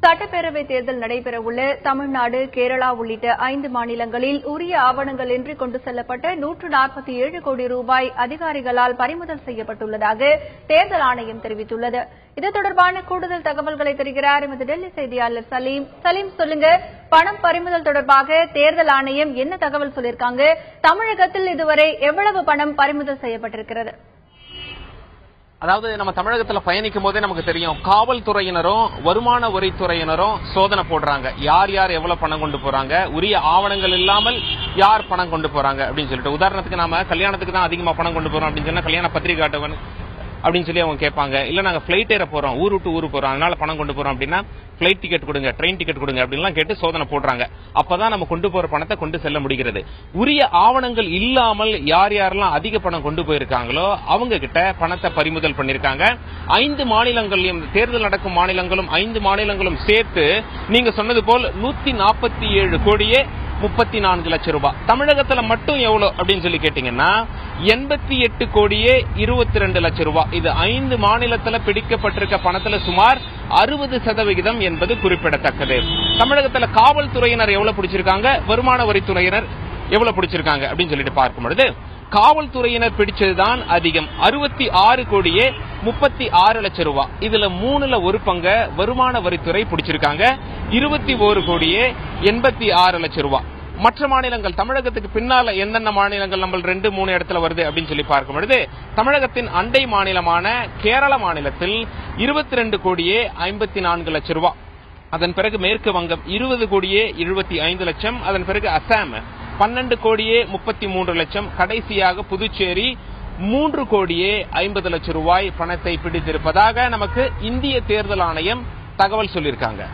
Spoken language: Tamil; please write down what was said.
சட்டப்பேரவை தேர்தல் நடைபெறவுள்ள தமிழ்நாடு, கேரளா உள்ளிட்ட 5 மாநிலங்களில் உரிய ஆவணங்கள் இன்றி கொண்டு செல்லப்பட்ட 147 கோடி ரூபாய் அதிகாரிகளால் பறிமுதல் செய்யப்பட்டுள்ளதாக தேர்தல் ஆணையம் தெரிவித்துள்ளது. இது தொடர்பான கூடுதல் தகவல்களை தருகிறார் எமது டெல்லி செய்தியாளர் சலீம். சலீம், சொல்லுங்க, பணம் பறிமுதல் தொடர்பாக தேர்தல் ஆணையம் என்ன தகவல் சொல்லியிருக்காங்க? தமிழகத்தில் இதுவரை எவ்வளவு பணம் பறிமுதல் செய்யப்பட்டிருக்கிறது? அதாவது நம்ம தமிழகத்துல பயணிக்கும் போதே நமக்கு தெரியும், காவல்துறையினரும் வருமான வரித்துறையினரும் சோதனை போடுறாங்க. யார் யார் எவ்வளவு பணம் கொண்டு போறாங்க, உரிய ஆவணங்கள் இல்லாமல் யார் பணம் கொண்டு போறாங்க அப்படின்னு சொல்லிட்டு. உதாரணத்துக்கு நாம கல்யாணத்துக்கு தான் அதிகமா பணம் கொண்டு போறோம் அப்படின்னு சொன்னா கல்யாண பத்திரிகை காட்டுவன் அப்படின்னு சொல்லி அவங்க கேட்பாங்க. இல்ல நாங்க பிளைட் ஏற போறோம், ஊர் விட்டு ஊருக்கு போறோம், அதனால பணம் கொண்டு போறோம் அப்படின்னா பிளைட் டிக்கெட் கொடுங்க, ட்ரெயின் டிக்கெட் கொடுங்க அப்படின்லாம் கேட்டு சோதனை போடுறாங்க. அப்பதான் நம்ம கொண்டு போற பணத்தை கொண்டு செல்ல முடிகிறது. உரிய ஆவணங்கள் இல்லாமல் யார் யாரெல்லாம் அதிக பணம் கொண்டு போயிருக்காங்களோ அவங்க கிட்ட பணத்தை பறிமுதல் பண்ணிருக்காங்க. 5 மாநிலங்களையும், தேர்தல் நடக்கும் மாநிலங்களும் 5 மாநிலங்களும் சேர்த்து நீங்க சொன்னது போல் 147 கோடியே 34 லட்சம் ரூபாய். தமிழகத்துல மட்டும் எவ்வளவு அப்படின்னு சொல்லி கேட்டீங்கன்னா 88 கோடியே 22 லட்சம் ரூபாய். இது 5 மாநிலத்துல பிடிக்கப்பட்டிருக்க பணத்துல சுமார் 60% என்பது குறிப்பிடத்தக்கது. தமிழகத்துல காவல்துறையினர் எவ்வளவு பிடிச்சிருக்காங்க, வருமான வரித்துறையினர் எவ்வளவு பிடிச்சிருக்காங்க அப்படின்னு சொல்லிட்டு பார்க்கும் பொழுது காவல்துறையினர் பிடிச்சதுதான் அதிகம். 66 கோடியே 36 லட்சம் ரூபாய். இதுல 3ல 1 பங்க வருமான வரித்துறை பிடிச்சிருக்காங்க. 21 கோடியே 86 லட்சம் ரூபாய். மற்ற மாநிலங்கள், தமிழகத்துக்கு பின்னால எந்தெந்த மாநிலங்கள் நம்ம 2-3 இடத்துல வருது அப்படின்னு சொல்லி பார்க்கும் பொழுது தமிழகத்தின் அண்டை மாநிலமான கேரள மாநிலத்தில் 22 கோடியே 54 லட்சம் ரூபாய். அதன் பிறகு மேற்கு வங்கம் 20 கோடியே 75 லட்சம். அதன் பிறகு அசாம் 12 கோடியே 33 லட்சம். கடைசியாக புதுச்சேரி 3 கோடியே 50 லட்சம் ரூபாய் பணத்தை பிடித்திருப்பதாக நமக்கு இந்திய தேர்தல் ஆணையம் தகவல் சொல்லியிருக்காங்க.